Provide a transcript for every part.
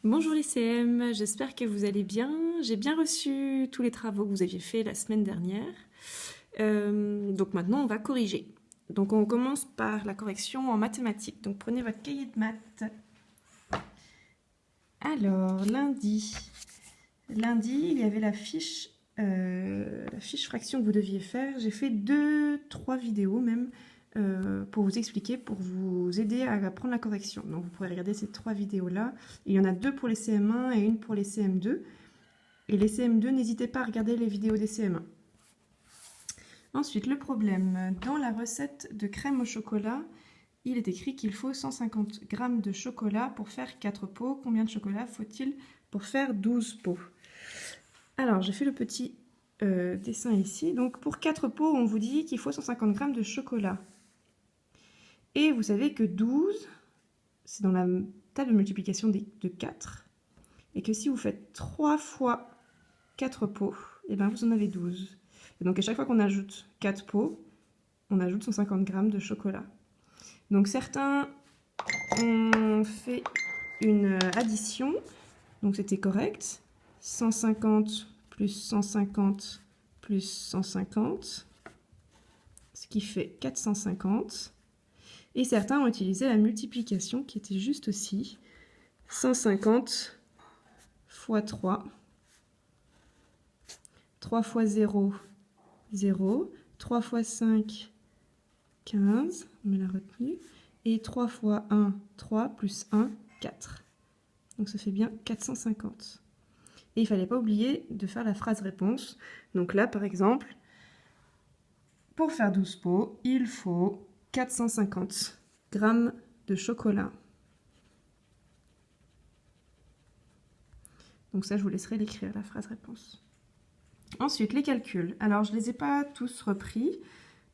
Bonjour les CM, j'espère que vous allez bien. J'ai bien reçu tous les travaux que vous aviez faits la semaine dernière. Donc maintenant on va corriger. Donc on commence par la correction en mathématiques. Donc prenez votre cahier de maths. Alors lundi, il y avait la fiche fraction que vous deviez faire. J'ai fait 3 vidéos même pour vous expliquer, pour vous aider à apprendre la correction. Donc vous pourrez regarder ces 3 vidéos-là. Il y en a 2 pour les CM1 et une pour les CM2. Et les CM2, n'hésitez pas à regarder les vidéos des CM1. Ensuite, le problème. Dans la recette de crème au chocolat, il est écrit qu'il faut 150 g de chocolat pour faire 4 pots. Combien de chocolat faut-il pour faire 12 pots? Alors, j'ai fait le petit dessin ici. Donc, pour 4 pots, on vous dit qu'il faut 150 g de chocolat. Et vous savez que 12, c'est dans la table de multiplication de 4. Et que si vous faites 3 fois 4 pots, et bien vous en avez 12. Et donc à chaque fois qu'on ajoute 4 pots, on ajoute 150 g de chocolat. Donc certains ont fait une addition, donc c'était correct. 150 plus 150 plus 150, ce qui fait 450. Et certains ont utilisé la multiplication qui était juste aussi 150 fois 3. 3 fois 0, 0. 3 fois 5, 15. On met la retenue. Et 3 fois 1, 3. Plus 1, 4. Donc ça fait bien 450. Et il ne fallait pas oublier de faire la phrase réponse. Donc là, par exemple, pour faire 12 pots, il faut 450 g de chocolat. Donc ça, je vous laisserai l'écrire, la phrase réponse. Ensuite, les calculs. Alors, je ne les ai pas tous repris.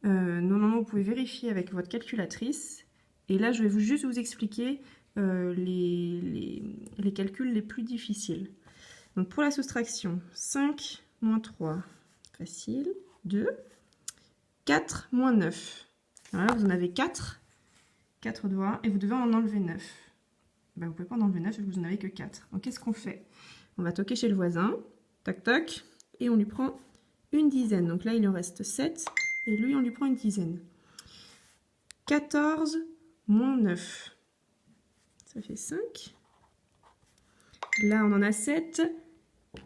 Normalement, vous pouvez vérifier avec votre calculatrice. Et là, je vais juste vous expliquer les calculs les plus difficiles. Donc, pour la soustraction, 5 moins 3, facile. 2. 4 moins 9. Alors là, vous en avez 4 doigts, et vous devez en enlever 9. Ben, vous ne pouvez pas en enlever 9, et vous n'en avez que 4. Donc, qu'est-ce qu'on fait? On va toquer chez le voisin. Tac, tac. Et on lui prend une dizaine. Donc là, il en reste 7. Et lui, on lui prend une dizaine. 14 moins 9. Ça fait 5. Là, on en a 7.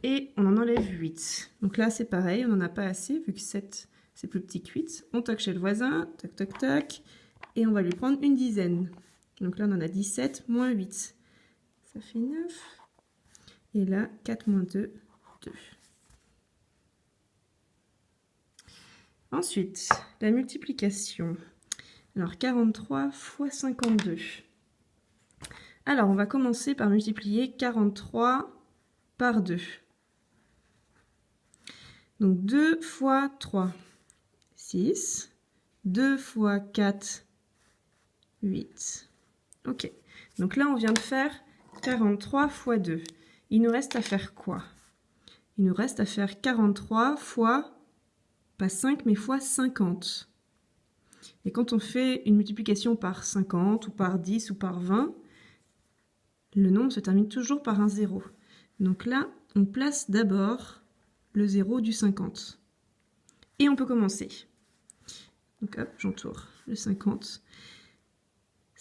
Et on en enlève 8. Donc là, c'est pareil. On n'en a pas assez, vu que 7, c'est plus petit que 8. On toque chez le voisin. Tac, tac, tac. Et on va lui prendre une dizaine. Donc là, on en a 17 moins 8. Ça fait 9. Et là, 4 moins 2, 2. Ensuite, la multiplication. Alors, 43 fois 52. Alors, on va commencer par multiplier 43 par 2. Donc, 2 fois 3, 6. 2 fois 4, 8. Ok. Donc là, on vient de faire 43 fois 2. Il nous reste à faire quoi? Il nous reste à faire 43 fois, pas 5, mais fois 50. Et quand on fait une multiplication par 50, ou par 10, ou par 20, le nombre se termine toujours par un 0. Donc là, on place d'abord le 0 du 50. Et on peut commencer. Donc hop, j'entoure le 50.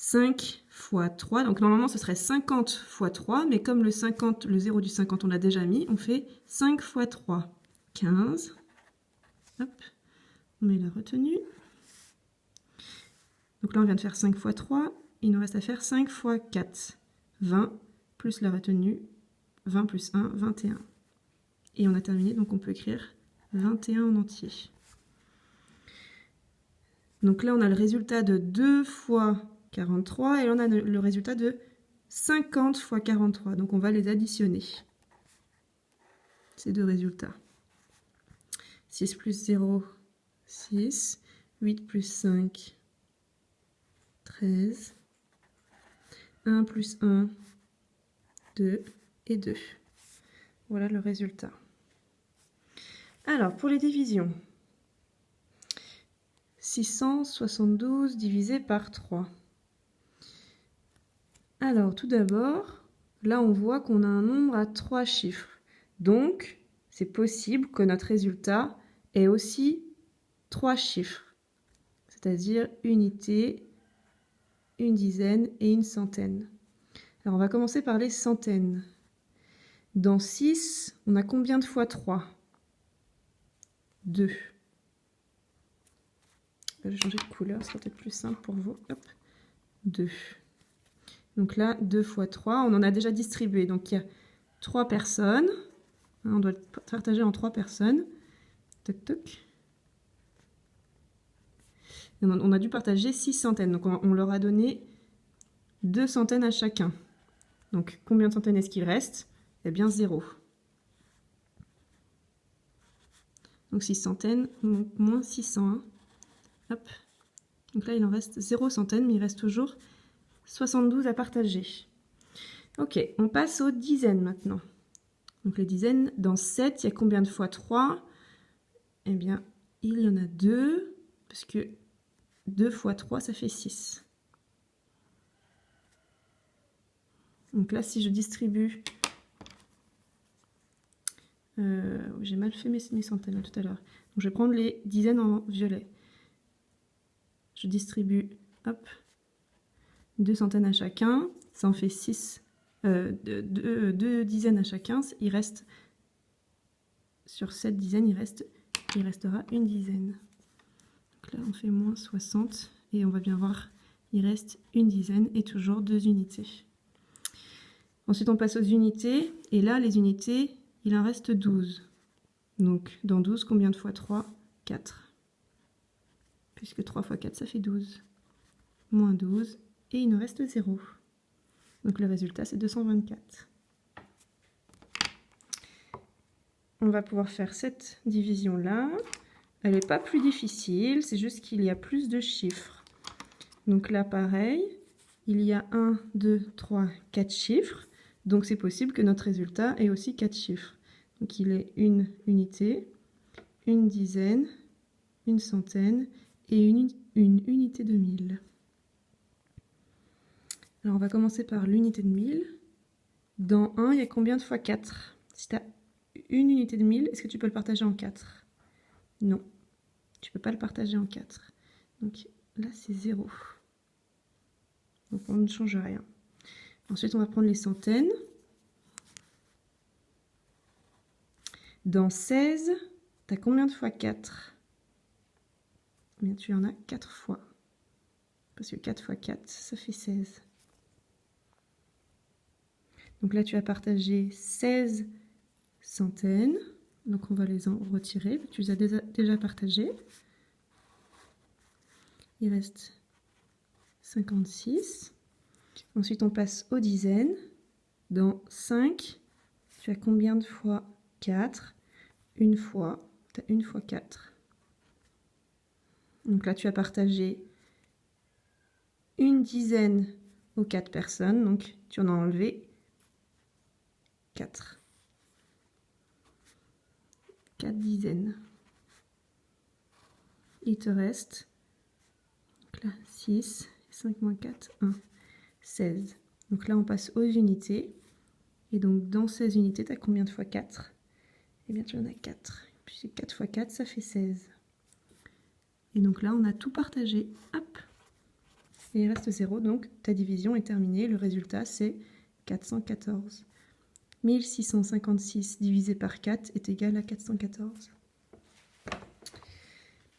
5 fois 3, donc normalement ce serait 50 fois 3, mais comme le 50, le 0 du 50 on l'a déjà mis, on fait 5 fois 3, 15. Hop, on met la retenue. Donc là on vient de faire 5 fois 3, il nous reste à faire 5 fois 4, 20, plus la retenue, 20 plus 1, 21. Et on a terminé, donc on peut écrire 21 en entier. Donc là on a le résultat de 2 fois 43, et là on a le résultat de 50 fois 43. Donc on va les additionner, ces deux résultats. 6 plus 0, 6. 8 plus 5, 13. 1 plus 1, 2 et 2. Voilà le résultat. Alors, pour les divisions. 672 divisé par 3. Alors, tout d'abord, là on voit qu'on a un nombre à 3 chiffres. Donc, c'est possible que notre résultat ait aussi 3 chiffres, c'est-à-dire unité, une dizaine et une centaine. Alors, on va commencer par les centaines. Dans 6, on a combien de fois 3 ? 2. Je vais changer de couleur, ce sera peut-être plus simple pour vous. Hop. 2. Donc là, 2 fois 3, on en a déjà distribué. Donc il y a 3 personnes. On doit le partager en 3 personnes. Toc, toc. On a dû partager 6 centaines. Donc on leur a donné 2 centaines à chacun. Donc combien de centaines est-ce qu'il reste ? Eh bien 0. Donc 6 centaines, moins 601. Hop. Donc là, il en reste 0 centaines, mais il reste toujours 72 à partager. Ok, on passe aux dizaines maintenant. Donc les dizaines, dans 7, il y a combien de fois 3 ? Eh bien, il y en a 2, parce que 2 fois 3, ça fait 6. Donc là, si je distribue... j'ai mal fait mes centaines là, tout à l'heure. Donc je vais prendre les dizaines en violet. Je distribue, hop, 2 centaines à chacun, ça en fait 6, 2 dizaines à chacun, il reste, sur 7 dizaines, il restera une dizaine. Donc là, on fait moins 60, et on va bien voir, il reste une dizaine, et toujours 2 unités. Ensuite, on passe aux unités, et là, les unités, il en reste 12. Donc, dans 12, combien de fois 3 ? 4. Puisque 3 fois 4, ça fait 12. Moins 12, et il nous reste 0. Donc le résultat, c'est 224. On va pouvoir faire cette division-là. Elle n'est pas plus difficile, c'est juste qu'il y a plus de chiffres. Donc là, pareil, il y a 1, 2, 3, 4 chiffres. Donc c'est possible que notre résultat ait aussi 4 chiffres. Donc il est une unité, une dizaine, une centaine et une unité de 1000. Alors on va commencer par l'unité de 1000. Dans 1, il y a combien de fois 4 ? Si tu as une unité de 1000, est-ce que tu peux le partager en 4 ? Non, tu ne peux pas le partager en 4. Donc là, c'est 0. Donc on ne change rien. Ensuite, on va prendre les centaines. Dans 16, tu as combien de fois 4 ? Eh bien, tu en as 4 fois. Parce que 4 fois 4, ça fait 16. Donc là, tu as partagé 16 centaines. Donc on va les en retirer. Tu les as déjà partagés. Il reste 56. Ensuite, on passe aux dizaines. Dans 5, tu as combien de fois 4 ? Une fois. Tu as une fois 4. Donc là, tu as partagé une dizaine aux 4 personnes. Donc tu en as enlevé 4. 4 dizaines. Il te reste donc là, 6, 5 moins 4, 1, 16. Donc là, on passe aux unités. Et donc, dans 16 unités, tu as combien de fois 4 ? Eh bien, tu en as 4. Puis 4 fois 4, ça fait 16. Et donc là, on a tout partagé. Hop ! Et il reste 0. Donc, ta division est terminée. Le résultat, c'est 414. 1656 divisé par 4 est égal à 414.